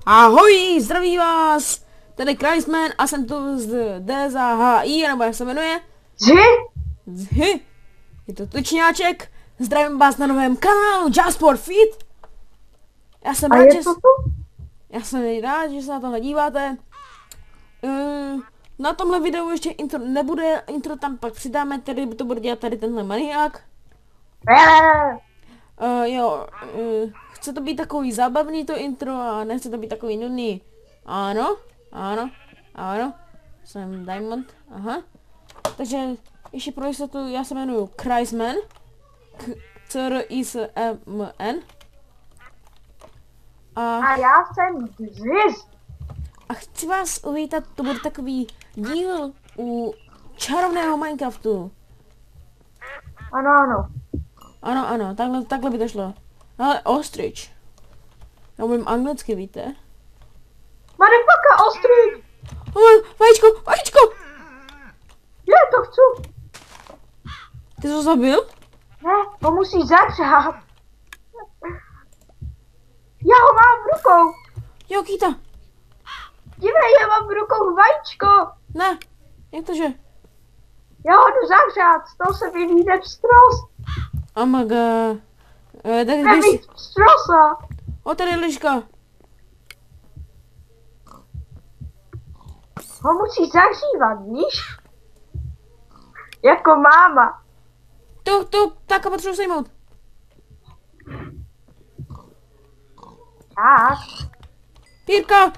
Ahoj, zdraví vás, tady Kreisman a jsem tu z DZHI, nebo jak se jmenuje? Zhy. Je to Tučňáček, zdravím vás na novém kanálu Just for Feet. Já jsem rád, že se na tohle díváte. Na tomhle videu ještě intro nebude, intro tam pak přidáme, tedy to bude dělat tady tenhle maniák. Chce to být takový zábavný to intro a nechce to být takový nudný. Ano, jsem Diamond, aha. Takže ještě pro jistotu, já se jmenuji Kreisman, C-R-I-S-M-N. A já jsem Ziz. A chci vás uvítat, to bude takový díl u čarovného Minecraftu. Ano. Takhle by to šlo. Ale ostrich. Já mluvím anglicky, víte? Motherfucker, ostrý! Vajíčko! Je, to chci. Ty jsi ho zabil? Ne, to musí zatřát. Já ho mám v rukou. Jo, Kýta. Dívej, já mám v rukou vajíčko. Ne, jak to že? Já ho jdu zavřát, z toho se vyvíde pstrost. Amaga. Tak Nevíc pstrosa. O, tady je liška. Ho musí zahřívat, víš? Jako máma. Tak a potřebuji sejmout. Tak. Pírka,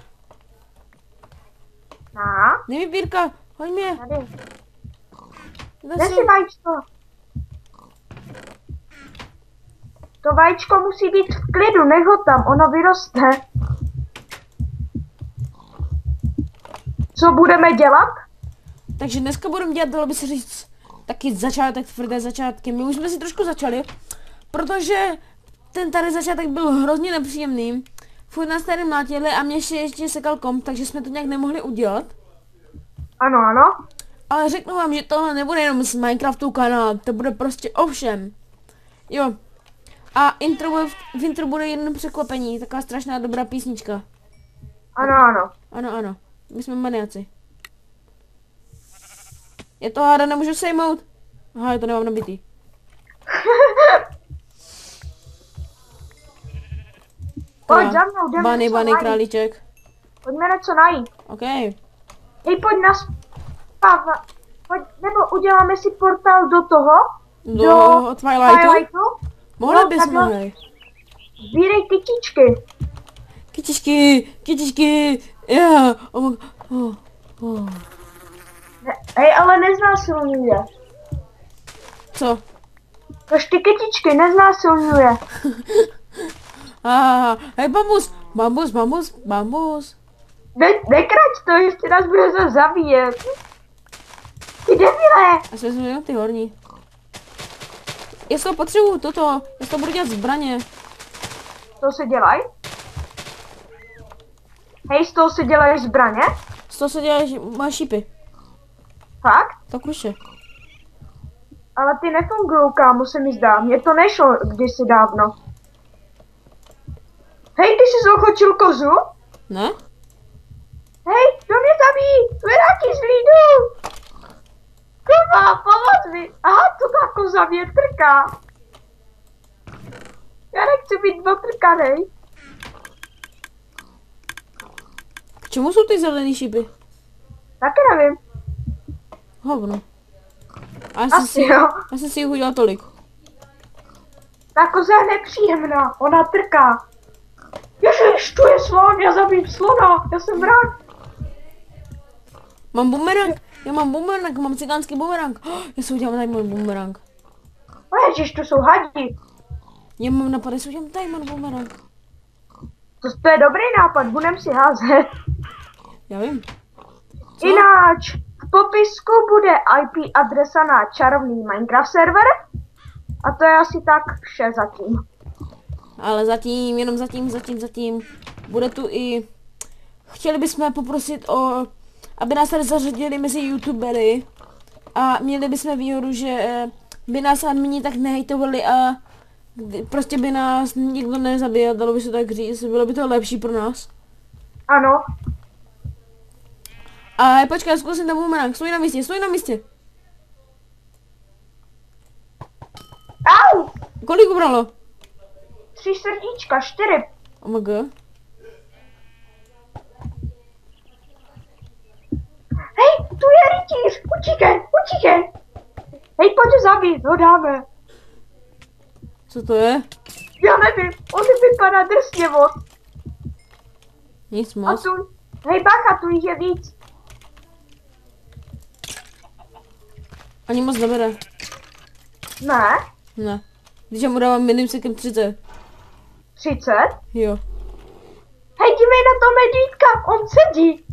No. dej mi pírka, hoď mě. Tady. Zase- Nesi vajíčko. To vajíčko musí být v klidu, nech ho tam, ono vyroste. Co budeme dělat? Takže dneska budeme dělat, dalo by se říct, taky začátek, tvrdé začátky. My už jsme si trošku začali, protože ten tady začátek byl hrozně nepříjemný. Furt nás tady mlátili a mě ještě sekal komp, takže jsme to nějak nemohli udělat. Ano. Ale řeknu vám, že tohle nebude jenom z Minecraftu kanál, to bude prostě o všem. Jo. A v intro bude jedno překvapení, taková strašná dobrá písnička. Ano. Ano, my jsme maniaci. Je to háda, nemůžu sejmout. Aha, já to nemám nabitý. Pojď za mnou, jdeme něco Bunny najít. králíček. Pojďme něco najít. OK. Pojď na spava. Pojď, nebo uděláme si portál do toho. Do Twilightu? Mohli No, bychom, takhle. hej. Sbírej kytičky. Kytičky, yeah. Oh. Hej, ale neznásilňuje. Co? Tož ty kytičky neznásilňuje. Hej, bambus. Nekrať to, ještě nás bude zase zabíjet. Ty debile. Já si vezmu jenom ty horní. Já z toho potřebuju toto, já z toho budu dělat zbraně. To se dělají? Hej, z toho se dělají zbraně? Z toho se dělají moje šípy. Fakt? Tak už je. Ale ty nefungují, kámo, se mi zdá. Mně to nešlo kdysi dávno. Hej, ty jsi zochočil kozu? Ne? Hej, kdo mě zabíjí? Vyráti z lídu! Kurva, pomoc mi! Aha, to ta koza mě trká. Já nechci být dotrkanej. K čemu jsou ty zelený šípy? Taky nevím. Hovno. A Asi jo. já jsem si jich udělal tolik. Ta koza je nepříjemná, ona trká. Ježiš, tu je slon, já zabím slona, já jsem rád. Mám bumerang, mám cigánský bumerang. Já si udělám tady můj bumerang. O ježiš, tu jsou hadi. Já mám napad, já si udělám tady můj bumerang. To je dobrý nápad, budem si házet. Já vím. Co? Jináč, v popisku bude IP adresa na čarovný Minecraft server. A to je asi tak vše zatím. Ale zatím, jenom zatím. Bude tu i... Chtěli bychom poprosit aby nás tady zařadili mezi youtubery. A měli bychom výhodu, že by nás admini tak nehejtovali a prostě by nás nikdo nezabil, dalo by se tak říct, bylo by to lepší pro nás. Ano. A počkej, zkusím ten bumerang. Stoj na místě, stoj na místě. Au! Kolik ubralo? 3 srdíčka, 4. OMG. Hej, tu je rytíř, utíkej. Hej, pojď ho zabít, ho dáme. Co to je? Já nevím, on vypadá drsně moc. Nic A moc. tu, hej bacha, tu jich je víc. Ani moc nebere. Ne, Ne. Když já mu dávám minimum sekund 30. 30. Jo. Hej, dívej na to medvídka, on sedí.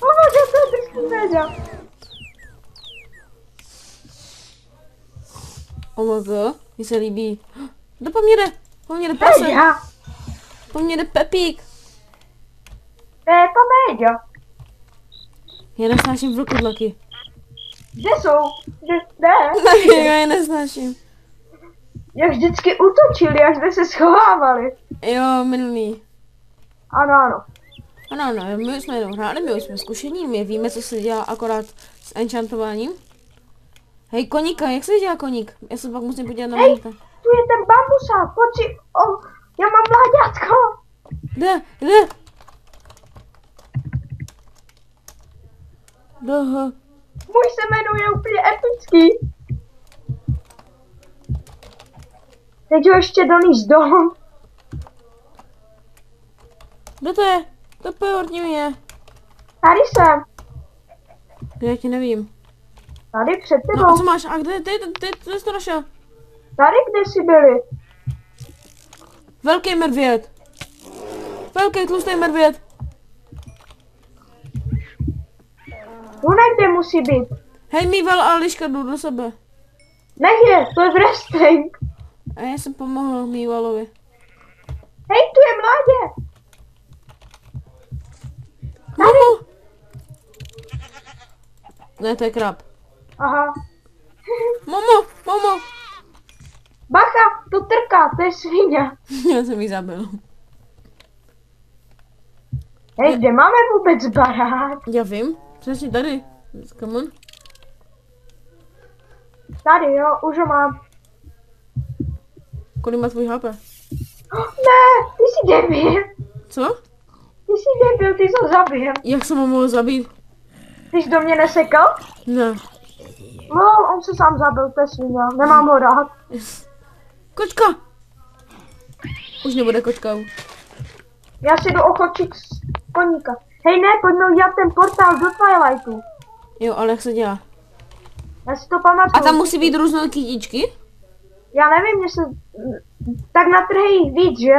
Pomože, to je drsný média. OMG. Mně se líbí. Kdo po mně jde prase. Média, Po mně jde Pepík. to je to média. Já nesnáším vlkodlaky. Kde jsou? Kde? Já je nesnáším. Jak vždycky útočili, jak jsme se schovávali. Jo, minulý. Ano. Ano, my už jsme jenom hráli, my už jsme zkušení, my víme, co se dělá akorát s enchantováním. Hej, koníka, jak se dělá koník? Já se pak musím podívat na Hej, minita. tu je ten bambusák, pojď si, já mám mláďátko. Kde? Doho. Můj se jmenuje úplně epický. Teď ho ještě doníš dom. Kdo to je? To peortní je. Tady jsem, Já ti nevím. tady před No tebou. a co máš? A kde jsi to našel? Tady, kde jsi byli. Velký medvěd. Velký tlustý medvěd. Tu někde musí být. Hej, mýval a liška jdu do sebe. Nech je, to je wrestling. A já jsem pomohl mývalovi. Hej, tu je mládě. Momo! Ne, to je krab. Aha. Momo! Bacha, to trká, to je svině. Já jsem jí zabil. Hej, kde máme vůbec barák? Já vím, přesně tady. Come on. Tady jo, už ho mám. Kolik má tvůj HP? Ne, ty jsi debil. Co? Ty jsi debil, ty jsi ho zabil. Jak jsem ho mohl zabít? Ty jsi do mě nesekal? Ne. No, on se sám zabil, to je svině, nemám ho rád. Kočka! Už nebude kočka. Já si jdu ochočit z koníka. Hej ne, pojďme udělat ten portál do Twilightu. Jo, ale jak se dělá? Já si to pamatuju. A tam musí být různé kytičky? Já nevím, mně se... Tak na trhy jich víc, že?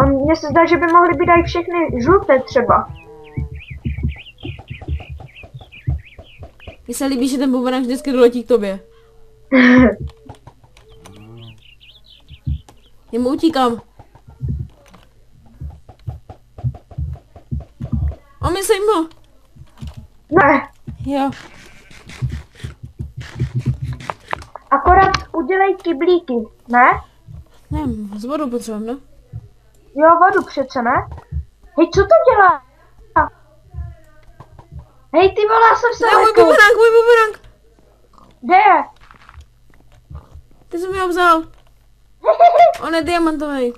Mně se zdá, že by mohly být i všechny žluté třeba. Mně se líbí, že ten bumerang vždycky doletí k tobě. Jemu utíkám. Omyslím ho. Ne, Jo. akorát udělej kyblíky, ne? Ne, s vodou potřebujeme, no? Jo, vodu přece, ne? Hej, co to dělá? Hej, ty vole, já jsem se Ne, můj lekl. bumerang! Kde je? Ty jsi mi ho vzal. On je diamantový.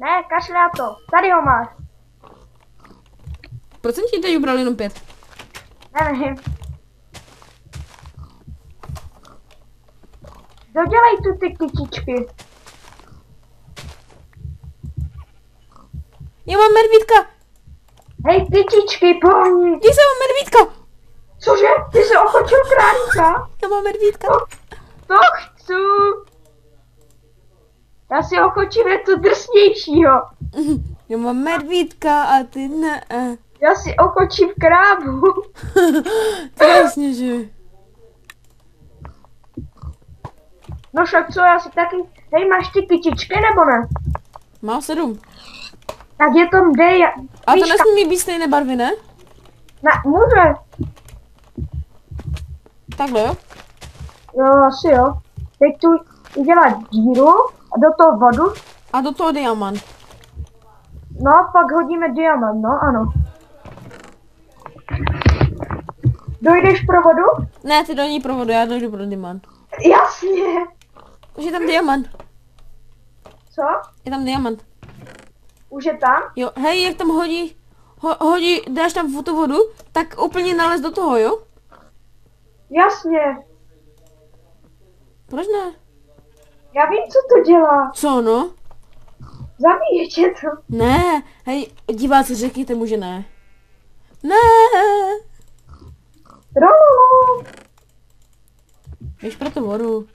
Ne, kašle na to. Tady ho máš. Proč jsem ti teď ubral jenom 5? Nevím. Dodělej tu ty kytičky. Já mám medvídka! Hej, kytičky, pohni. Dívej se, mám medvídka! Cože? Ty jsi ochočil králíka? Já mám medvídka. To chci. Já si ochočím něco drsnějšího. Já mám medvídka a ty ne. Já si ochočím krávu. To je jasně, že? No však co, já si taky... Hej, máš ty kytičky nebo ne? Mám 7. Tak je to kde já... A to nesmí být stejné barvy, ne? Ne, může. Takhle, jo? Jo, asi jo. teď tu udělat díru a do toho vodu. A do toho diamant. No, pak hodíme diamant, no ano. Dojdeš pro vodu? Ne, ty do ní pro vodu, já dojdu pro diamant. Jasně. Už je tam diamant. Co? Je tam diamant. Už je tam? Jo, hej, jak tam hodí, dáš tam tu vodu, tak úplně nalez do toho, jo? Jasně. Proč ne? Já vím, co to dělá. Co, no? Zabíje tě to. Ne, hej, diváci, řekněte mu, že ne. Ne, Rololo. běž pro tu vodu.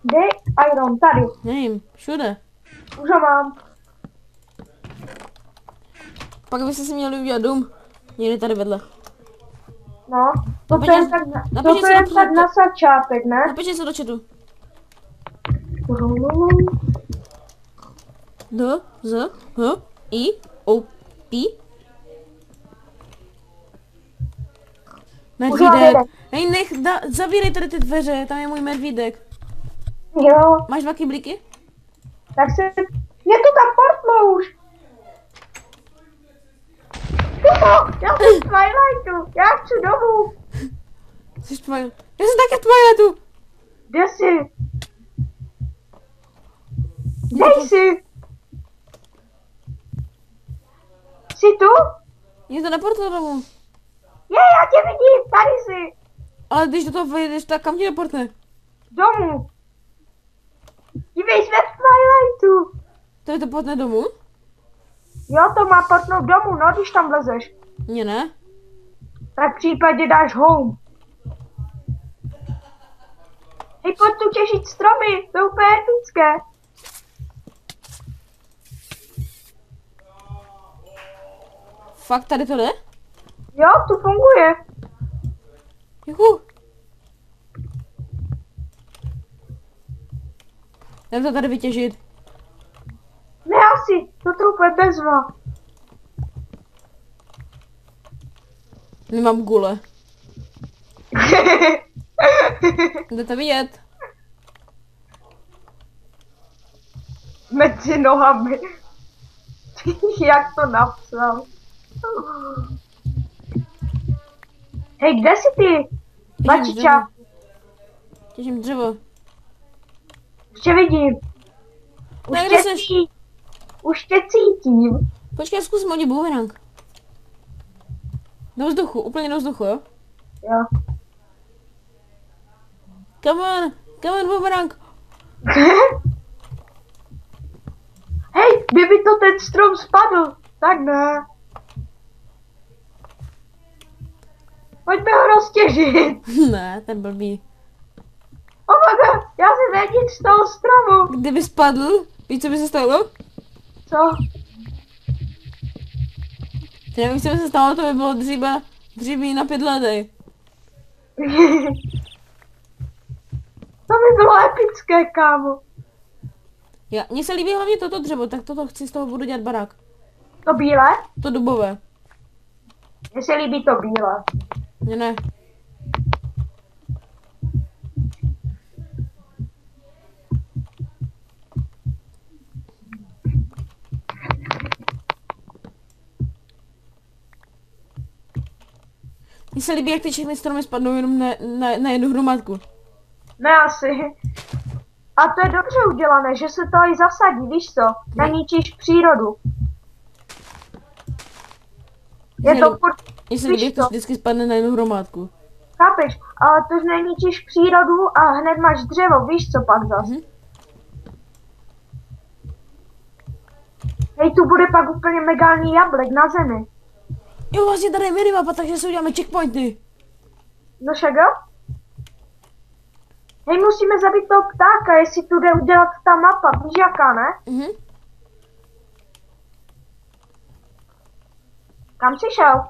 Dej iron, tady. Nevím, všude. Už ho mám. Pak byste si měli udělat dům. Někde tady vedle. No, to Napiš- je tak, napiš to si je do- tak na začátek, ne? Napište se do chatu. Rololo. D, Z, H, I, O, P. Medvídek. Medvídek. Hej, zavírej tady ty dveře, tam je můj medvídek. Jo, Máš dva kyblíky? tak se... Je to tam portlo už. Já jsem v Twilightu, já chci domů. Jsi Twilight. Já jsem také v Twilightu. Kde jsi? Nejsi. Jsi tu? Je to na portu domů. Já tě vidím, tady jsi. Ale když do toho vejdeš, tak kam tě deportne? Domů. Dívej, jsme v Twilightu. To je to portne domů? Jo, to má portnout domů, no, když tam vlezeš. Mně ne. Tak v případě dáš home. Hej, pojď tu těžit stromy, to je úplně epické. Fakt tady to jde? Jo, to funguje. Juhu. Jdem to tady vytěžit. Ne asi, to úplně bezva. Nemám gule. Jde to vidět. Mezi nohami. Jak to napsal. Hej, kde jsi ty? Bačiča, Těžím dřevo. už tě vidím. Už Ne, kde tě seš? cítím. Už tě cítím. Počkej, zkusím hodit boomerang. Do vzduchu, úplně do vzduchu, jo? Jo. Come on boomerang. Hej, kdyby to ten strom spadl, tak ne. Pojďme ho roztěžit. Ne, ten blbý. Oh my god, já si vedím z toho stromu. Kdyby spadl, víš, co by se stalo? Co? Nevím, co by se stalo, to by bylo dříví na 5 letech. To by bylo epické, kámo. Mně se líbí hlavně toto dřevo, tak toto chci, z toho budu dělat barák. To bílé? To dubové. Mně se líbí to bílé. Mně ne. Mně se líbí, jak ty všechny stromy spadnou jenom na jednu hromádku. Ne asi. A to je dobře udělané, že se to i zasadí, víš co? Neníčíš přírodu. Je to furt, Mně se líbí, víš jak to co? vždycky spadne na jednu hromádku. Chápeš? Ale to neníčíš přírodu a hned máš dřevo, víš co pak zas. Mhm. Hej, tu bude pak úplně megální jablek na zemi. Jo, vlastně tady je minimapa, takže si uděláme checkpointy. No však jo? Hej, musíme zabít toho ptáka, jestli tu jde udělat ta mapa, víš jaká, ne? Mhm. Kam jsi šel?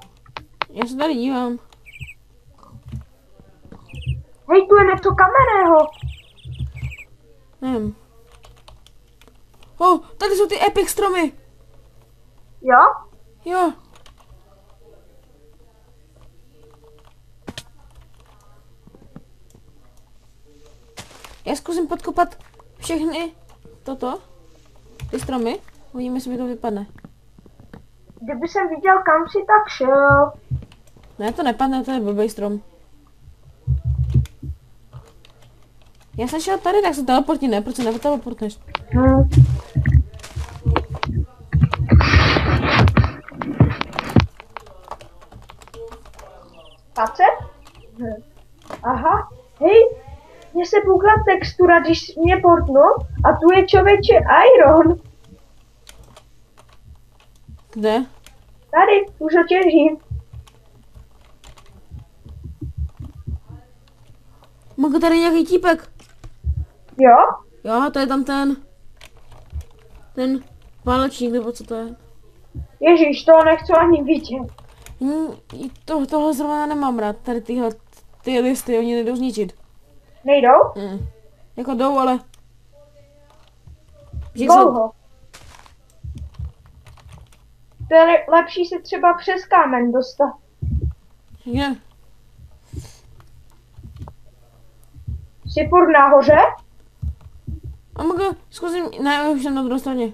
Já se tady dívám. Hej, tu je něco kamenného. Nevím. Tady jsou ty epic stromy. Jo? Jo. Já zkusím podkopat všechny ty stromy. Uvidíme, jestli mi to vypadne. Kdyby jsem viděl, kam si tak šel. Ne, to nepadne, to je blbej strom. Já jsem šel tady, tak se teleportni, ne? Proč se neteleportneš? Pace? Aha. Hej, mně se pukla textura, když mě portnul a tu je člověče Iron. Kde? Tady, už ho těžím. Mohu tady nějaký típek? Jo? Jo, to je tam ten válečník, nebo co to je? Ježíš, toho nechci ani vidět. Tohle zrovna nemám rád, tady ty listy, oni nejdou zničit. Nejdou? Jako jdou, ale... Dlouho. To je lepší se třeba přes kámen dostat. Je. Jsi furt nahoře? A mohu zkusím, ne, už jsem na druhé straně.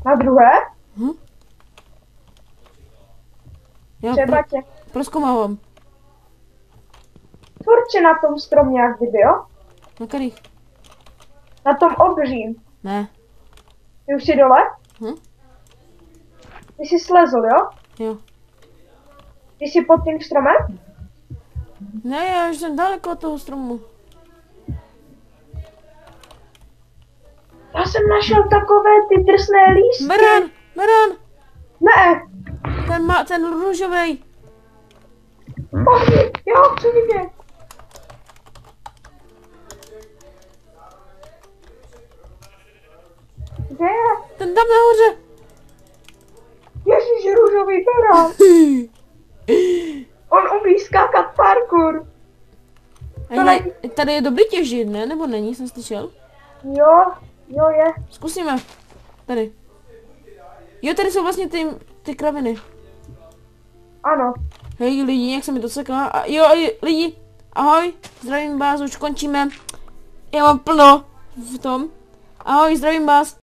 Na druhé? Já Třeba tě. prozkoumávám. Furt si na tom stromě jak kdyby, jo? Na kterých? Na tom obřím. Ne. Ty už jsi dole? Ty jsi slezl, jo? Jo. Ty jsi pod tím stromem? Ne, já už jsem daleko od toho stromu. Já jsem našel takové ty drsné lístky. Meran! Ne, Ten růžovej. pohni, jo, chci vidět. Kde je? Ten tam nahoře. Ježíš, růžový berán. On umí skákat parkour. Tady je dobrý těžit, ne? Nebo není, jsem slyšel? Jo je. Zkusíme. Tady. Jo, tady jsou vlastně ty kraviny. Ano. Hej lidi, jak se mi to seká. Lidi, ahoj, zdravím vás, už končíme. Já mám plno v tom. Ahoj, zdravím vás.